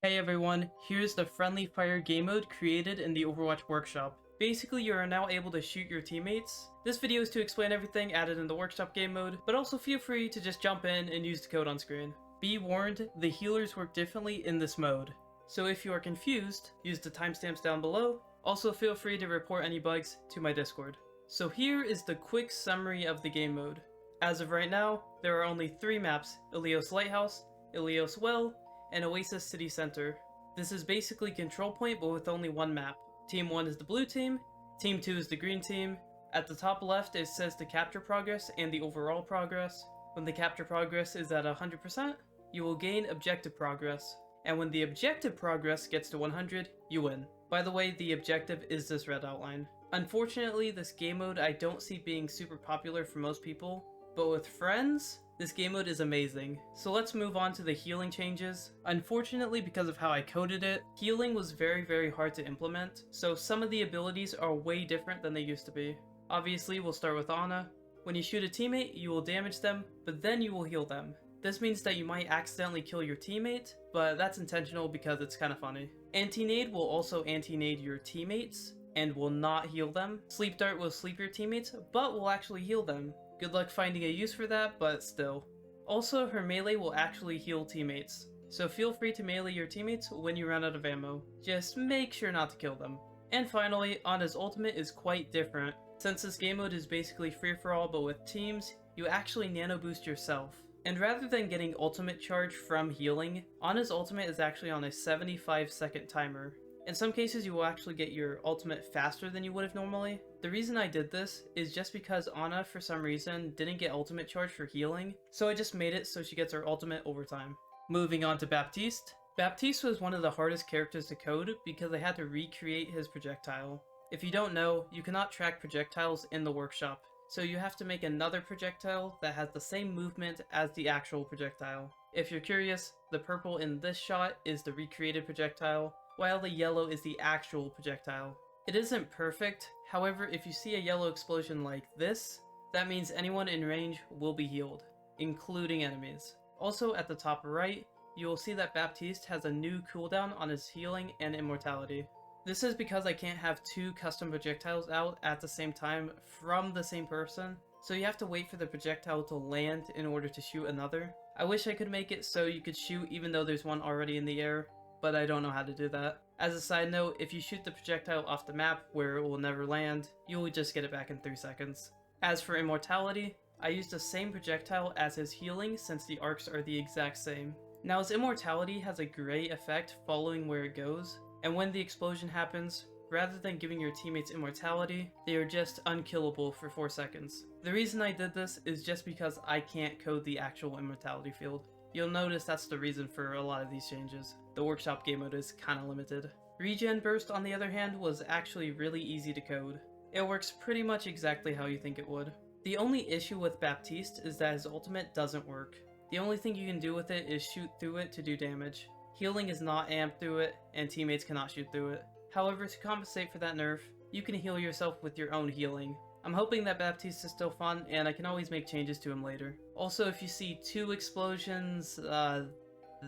Hey everyone, here's the friendly fire game mode created in the Overwatch workshop. Basically, you are now able to shoot your teammates. This video is to explain everything added in the workshop game mode, but also feel free to just jump in and use the code on screen. Be warned, the healers work differently in this mode. So if you are confused, use the timestamps down below. Also feel free to report any bugs to my Discord. So here is the quick summary of the game mode. As of right now, there are only 3 maps: Ilios Lighthouse, Ilios Well, and Oasis City Center. This is basically Control Point but with only one map. Team 1 is the blue team, Team 2 is the green team. At the top left it says the capture progress and the overall progress. When the capture progress is at 100%, you will gain objective progress. And when the objective progress gets to 100, you win. By the way, the objective is this red outline. Unfortunately, this game mode I don't see being super popular for most people, but with friends, this game mode is amazing. So let's move on to the healing changes. Unfortunately, because of how I coded it, healing was very hard to implement, so some of the abilities are way different than they used to be. Obviously, we'll start with Ana. When you shoot a teammate, you will damage them, but then you will heal them. This means that you might accidentally kill your teammate, but that's intentional because it's kind of funny. Anti-nade will also anti-nade your teammates, and will not heal them. Sleep dart will sleep your teammates, but will actually heal them. Good luck finding a use for that, but still. Also, her melee will actually heal teammates, so feel free to melee your teammates when you run out of ammo. Just make sure not to kill them. And finally, Ana's ultimate is quite different. Since this game mode is basically free-for-all but with teams, you actually nano boost yourself. And rather than getting ultimate charge from healing, Ana's ultimate is actually on a 75-second timer. In some cases, you will actually get your ultimate faster than you would have normally. The reason I did this is just because Ana, for some reason, didn't get ultimate charge for healing, so I just made it so she gets her ultimate over time. Moving on to Baptiste. Baptiste was one of the hardest characters to code because I had to recreate his projectile. If you don't know, you cannot track projectiles in the workshop, so you have to make another projectile that has the same movement as the actual projectile. If you're curious, the purple in this shot is the recreated projectile, while the yellow is the actual projectile. It isn't perfect, however, if you see a yellow explosion like this, that means anyone in range will be healed, including enemies. Also, at the top right, you will see that Baptiste has a new cooldown on his healing and immortality. This is because I can't have 2 custom projectiles out at the same time from the same person, so you have to wait for the projectile to land in order to shoot another. I wish I could make it so you could shoot even though there's one already in the air, but I don't know how to do that. As a side note, if you shoot the projectile off the map where it will never land, you will just get it back in 3 seconds. As for immortality, I used the same projectile as his healing since the arcs are the exact same. Now his immortality has a gray effect following where it goes, and when the explosion happens, rather than giving your teammates immortality, they are just unkillable for 4 seconds. The reason I did this is just because I can't code the actual immortality field. You'll notice that's the reason for a lot of these changes. The workshop game mode is kinda limited. Regen burst, on the other hand, was actually really easy to code. It works pretty much exactly how you think it would. The only issue with Baptiste is that his ultimate doesn't work. The only thing you can do with it is shoot through it to do damage. Healing is not amped through it, and teammates cannot shoot through it. However, to compensate for that nerf, you can heal yourself with your own healing. I'm hoping that Baptiste is still fun, and I can always make changes to him later. Also, if you see 2 explosions,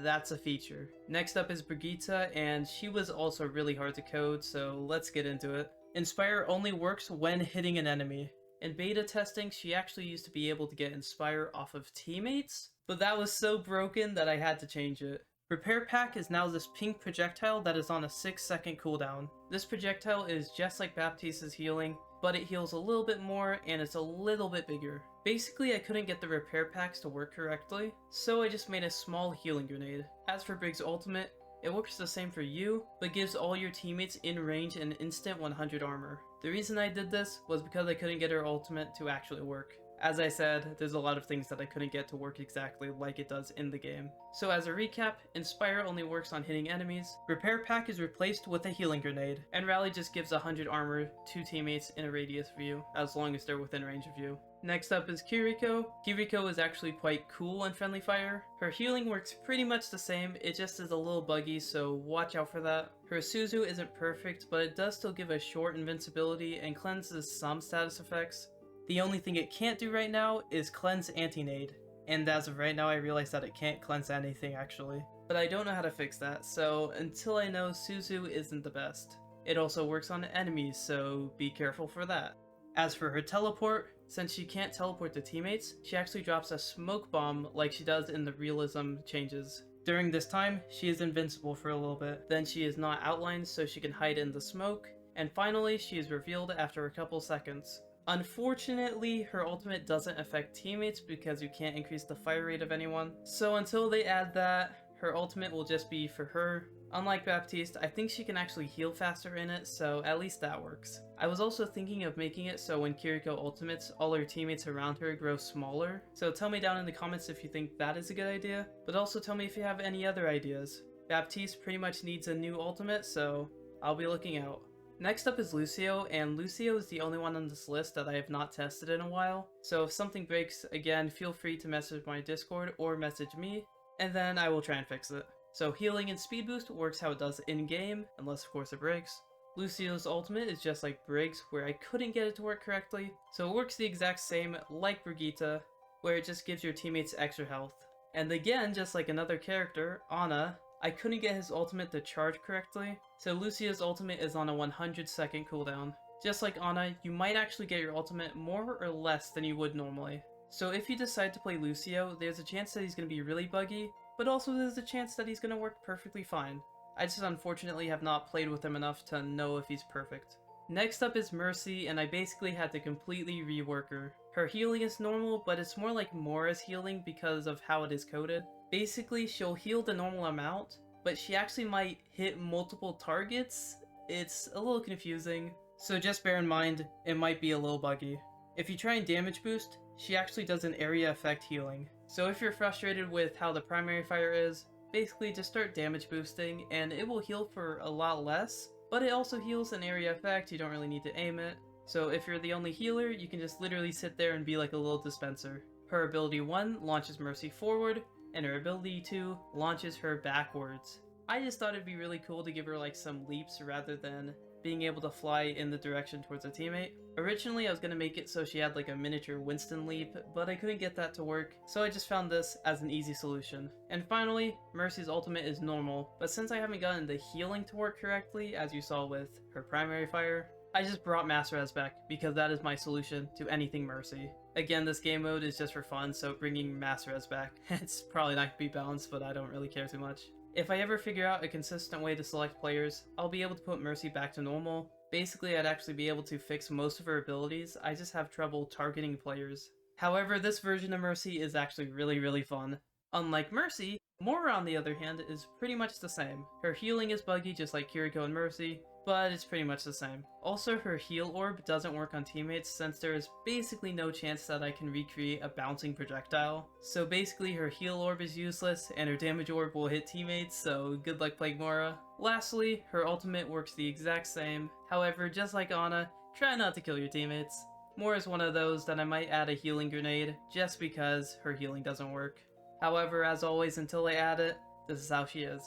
that's a feature. Next up is Brigitte, and she was also really hard to code, so let's get into it. Inspire only works when hitting an enemy. In beta testing, she actually used to be able to get Inspire off of teammates, but that was so broken that I had to change it. Repair Pack is now this pink projectile that is on a 6-second cooldown. This projectile is just like Baptiste's healing, but it heals a little bit more and it's a little bit bigger. Basically, I couldn't get the repair packs to work correctly, so I just made a small healing grenade. As for Brig's ultimate, it works the same for you, but gives all your teammates in range an instant 100 armor. The reason I did this was because I couldn't get her ultimate to actually work. As I said, there's a lot of things that I couldn't get to work exactly like it does in the game. So as a recap, Inspire only works on hitting enemies, Repair Pack is replaced with a healing grenade, and Rally just gives 100 armor to teammates in a radius of you, as long as they're within range of you. Next up is Kiriko. Kiriko is actually quite cool in friendly fire. Her healing works pretty much the same, it just is a little buggy, so watch out for that. Her Suzu isn't perfect, but it does still give a short invincibility and cleanses some status effects. The only thing it can't do right now is cleanse anti-nade, and as of right now I realize that it can't cleanse anything actually. but I don't know how to fix that, so until I know, Suzu isn't the best. It also works on enemies, so be careful for that. As for her teleport, since she can't teleport to teammates, she actually drops a smoke bomb like she does in the realism changes. During this time, she is invincible for a little bit, then she is not outlined so she can hide in the smoke, and finally she is revealed after a couple seconds. Unfortunately, her ultimate doesn't affect teammates because you can't increase the fire rate of anyone, so until they add that, her ultimate will just be for her. Unlike Baptiste, I think she can actually heal faster in it, so at least that works. I was also thinking of making it so when Kiriko ultimates, all her teammates around her grow smaller, so tell me down in the comments if you think that is a good idea, but also tell me if you have any other ideas. Baptiste pretty much needs a new ultimate, so I'll be looking out. Next up is Lucio, and Lucio is the only one on this list that I have not tested in a while, so if something breaks, again, feel free to message my Discord or message me, and then I will try and fix it. So healing and speed boost works how it does in-game, unless of course it breaks. Lucio's ultimate is just like Briggs, where I couldn't get it to work correctly, so it works the exact same like Brigitte, where it just gives your teammates extra health. And again, just like another character, Ana, I couldn't get his ultimate to charge correctly, so Lucio's ultimate is on a 100-second cooldown. Just like Ana, you might actually get your ultimate more or less than you would normally. So if you decide to play Lucio, there's a chance that he's going to be really buggy, but also there's a chance that he's going to work perfectly fine. I just unfortunately have not played with him enough to know if he's perfect. Next up is Mercy, and I basically had to completely rework her. Her healing is normal, but it's more like Moira's healing because of how it is coded. Basically, she'll heal the normal amount, but she actually might hit multiple targets. It's a little confusing, so just bear in mind, it might be a little buggy. If you try and damage boost, she actually does an area effect healing. So if you're frustrated with how the primary fire is, basically just start damage boosting and it will heal for a lot less, but it also heals an area effect, you don't really need to aim it. So if you're the only healer, you can just literally sit there and be like a little dispenser. Her ability 1 launches Mercy forward, and her ability 2 launches her backwards. I just thought it'd be really cool to give her like some leaps rather than being able to fly in the direction towards a teammate. Originally I was going to make it so she had like a miniature Winston leap, but I couldn't get that to work, so I just found this as an easy solution. And finally, Mercy's ultimate is normal, but since I haven't gotten the healing to work correctly, as you saw with her primary fire, I just brought Mass Res back, because that is my solution to anything Mercy. Again, this game mode is just for fun, so bringing Mass Res back, it's probably not going to be balanced, but I don't really care too much. If I ever figure out a consistent way to select players, I'll be able to put Mercy back to normal. Basically, I'd actually be able to fix most of her abilities, I just have trouble targeting players. However, this version of Mercy is actually really fun. Unlike Mercy, Moira on the other hand is pretty much the same. Her healing is buggy just like Kiriko and Mercy, but it's pretty much the same. Also, her heal orb doesn't work on teammates since there is basically no chance that I can recreate a bouncing projectile. So basically her heal orb is useless and her damage orb will hit teammates, so good luck playing Moira. Lastly, her ultimate works the exact same. However, just like Ana, try not to kill your teammates. Moira is one of those that I might add a healing grenade just because her healing doesn't work. However, as always, until they add it, this is how she is.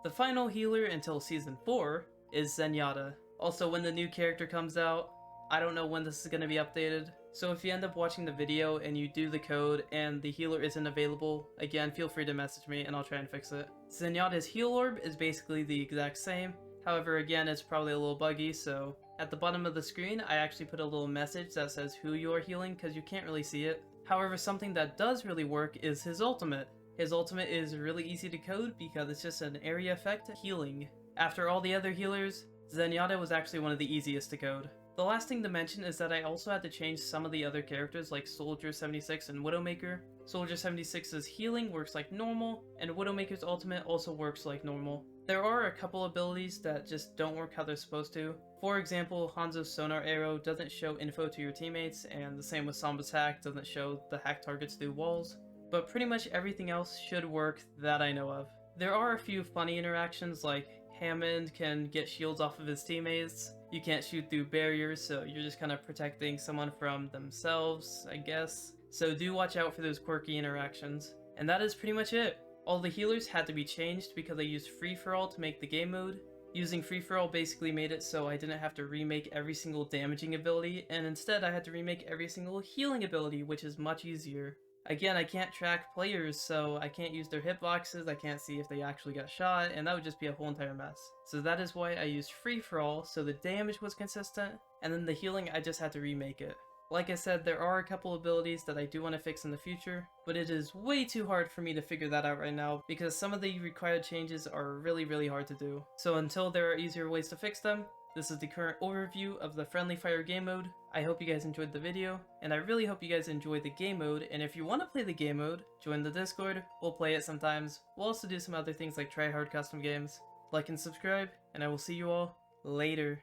The final healer until Season 4 is Zenyatta. Also, when the new character comes out, I don't know when this is going to be updated, so if you end up watching the video and you do the code and the healer isn't available, again, feel free to message me and I'll try and fix it. Zenyatta's heal orb is basically the exact same, however, again, it's probably a little buggy, so at the bottom of the screen, I actually put a little message that says who you are healing because you can't really see it. However, something that does really work is his ultimate. His ultimate is really easy to code because it's just an area effect healing. After all the other healers, Zenyatta was actually one of the easiest to code. The last thing to mention is that I also had to change some of the other characters like Soldier 76 and Widowmaker. Soldier 76's healing works like normal, and Widowmaker's ultimate also works like normal. There are a couple abilities that just don't work how they're supposed to. For example, Hanzo's sonar arrow doesn't show info to your teammates, and the same with Samba's hack doesn't show the hack targets through walls. But pretty much everything else should work that I know of. There are a few funny interactions like Hammond can get shields off of his teammates. You can't shoot through barriers, so you're just kind of protecting someone from themselves, I guess. So do watch out for those quirky interactions. And that is pretty much it. All the healers had to be changed because I used free-for-all to make the game mode. Using free-for-all basically made it so I didn't have to remake every single damaging ability, and instead I had to remake every single healing ability, which is much easier. Again, I can't track players, so I can't use their hitboxes, I can't see if they actually got shot, and that would just be a whole entire mess. So that is why I used free-for-all, so the damage was consistent, and then the healing I just had to remake it. Like I said, there are a couple abilities that I do want to fix in the future, but it is way too hard for me to figure that out right now because some of the required changes are really hard to do. So until there are easier ways to fix them, this is the current overview of the Friendly Fire game mode. I hope you guys enjoyed the video, and I really hope you guys enjoy the game mode, and if you want to play the game mode, join the Discord, we'll play it sometimes. We'll also do some other things like try hard custom games. Like and subscribe, and I will see you all later.